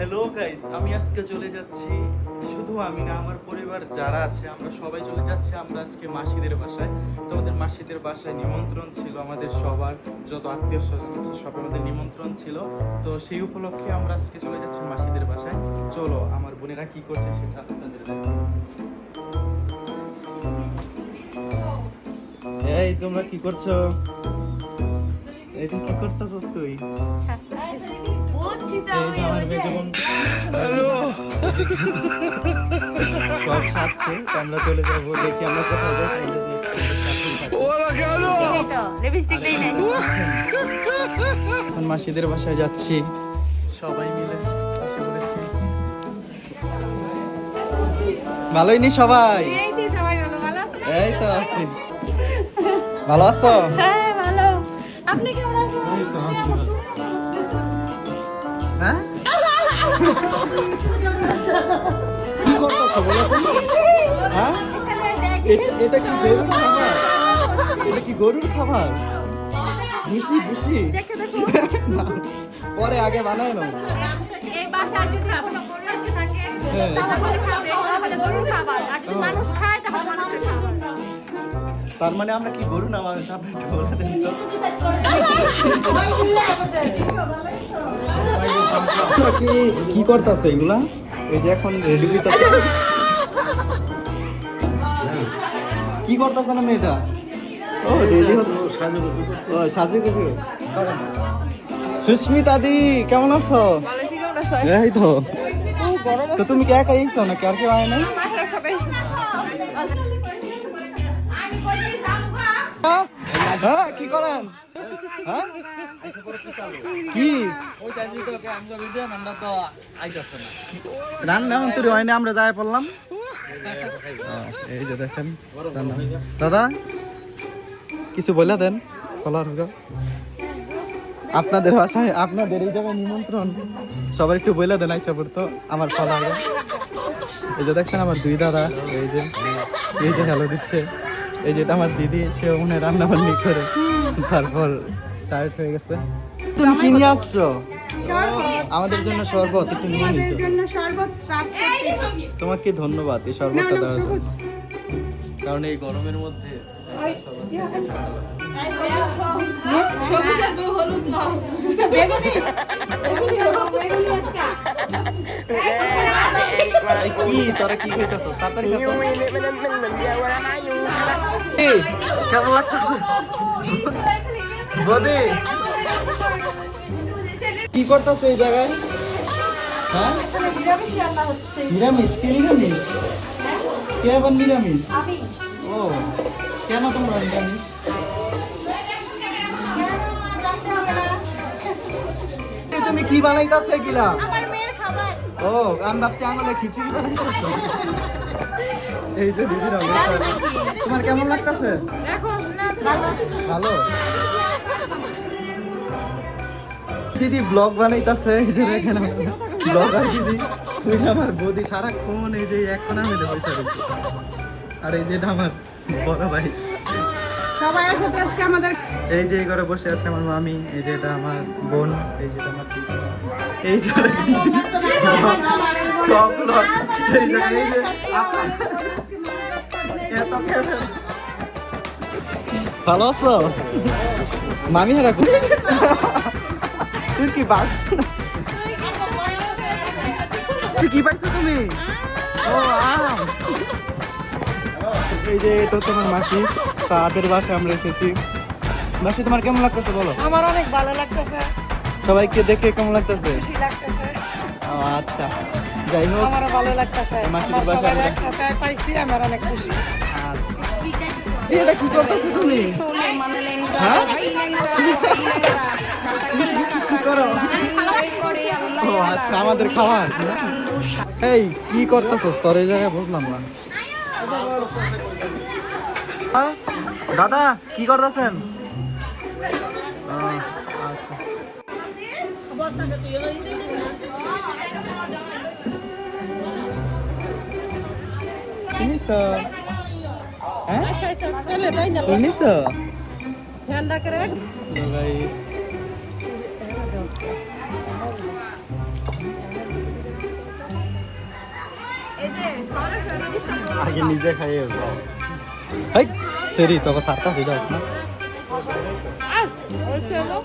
Hello guys, আমি আজকে চলে যাচ্ছি। শুধু আমি না, আমার পরিবার যারা আছে আমরা সবাই চলে যাচ্ছি আমরা আজকে মাসিদের বাসায়। তো আমাদের মাসিদের বাসায় নিমন্ত্রণ ছিল, আমাদের সবার যত আত্মীয় স্বজন আছে সব আমাদের নিমন্ত্রণ ছিল। তো সেই উপলক্ষে আমরা আজকে চলে যাচ্ছি মাসিদের বাসায়। চলো আমার বোনেরা কি করছে সেটা আপনাদের দেখাবো। এই তোমরা কি করছো? এই যে কি করতেছস তুই? আমার মেজো বোন সব সাজছে, আমরা চলে যাবো। দেখি আমরা কোথাও যাই। এখন মাসিদের বাসায় যাচ্ছি সবাই মিলে। ভালোই নি সবাই? এই তো আছি। ভালো আছো? আপনি কেমন আছেন? হ্যাঁ কি করতেছো বলো তো? হ্যাঁ এটা কি গরুর খাবার? এটা কি গরুর খাবার? বুঝি বুঝি পরে আগে বানায় না। এই বাসায় যদি কোনো গরু এসে থাকে তাহলে খাবে, তাহলে গরুর খাবার। আর যদি মানুষ খায় তাহলে মানুষের জন্য। তার মানে আমরা কি গরু না মানুষ? আপনি একটু বলে দেন তো। কি করতেছে এগুলা? এই যে এখন রেডি হইতাছে। কি করতেছে না মেয়েটা? ও রেডি হতো, সাজুগুজু। সুস্মিতা দি কেমন আছো? এই তো। তো তুমি কে একা আইছো নাকি আর কেউ আয় নাই? হ্যাঁ কি করেন? হ্যাঁ কি রান্না অন্তরি হয়নি, আমরা যাই পড়লাম। এই যে দেখেন দাদা কিছু বলে দেন। আপনাদের বাসায় আপনাদের এই জায়গায় নিমন্ত্রণ, সবাই একটু বলে দেন আইসা পড়তো আমার ফলার। এই যে দেখছেন আমার দুই দাদা, এই যে হ্যালো দিচ্ছে। এই যেটা আমার দিদি, সে মনে রান্না বান্নি করে তারপর টায়ার্ড হয়ে গেছে। তুমি কি নিয়ে আসছো? আমাদের জন্য শরবত একটু নিয়ে নিছো। তোমাকে ধন্যবাদ এই শরবতটা দেওয়ার জন্য, কারণ এই গরমের মধ্যে কি তোরা কি খাইতেছো? তাড়াতাড়ি কেমন লাগতেছে বদি? কি করতেছো এই জায়গায়? হ্যাঁ নিরামিষ। কে নিরামিষ? কে আবার নিরামিষ? ও কেন তোমরা নিরামিষ? তুমি কি বানাইতেছো এগুলা? ও আমি ভাবছি আঙুলে খিচুড়ি বানাইতেছো। এই যে দিদির অবস্থা, তোমার কেমন লাগতেছে? ভালো। দিদি ব্লগ বানাইতেছে, এই যে দেখেন ব্লগার দিদি। ওই যে আমার বৌদি সারাক্ষণ এই যে এক কোণা মিলে বসে রয়েছে। আর এই যে আমার বড় ভাই সবাই একসাথে আজকে আমাদের এই যে ঘরে বসে আছে আমার মামি, এই যে এটা আমার বোন, এই যে আমার দিদি, এই যে দিদি সব লোক। এই যে এত খেলে। ভালো আছো মামি? হেরা তুই কি বাস কি পাইছো তুমি? ও আম। এই যে এটা তোমার মাসি, তাদের বাসায় আমরা এসেছি। মাসি তোমার কেমন লাগতেছে বলো? আমার অনেক ভালো লাগতেছে, সবাইকে দেখে কেমন লাগতেছে? খুশি লাগতেছে। ও আচ্ছা, যাই হোক আমারও ভালো লাগতেছে। মাসিদের বাসায় সবাই একসাথে পাইছি, আমার অনেক খুশি। এটা কি করতেছো তুমি? হ্যাঁ কি করো? ও আচ্ছা, আমাদের খাবার। এই কি করতেছস তোর এই জায়গায়? বুঝলাম না। দাদা কি করতেছেন? আগে নিজে খাইয়ে হাই সেরি তোকে সারতা সিধা না আর ওই ছেলে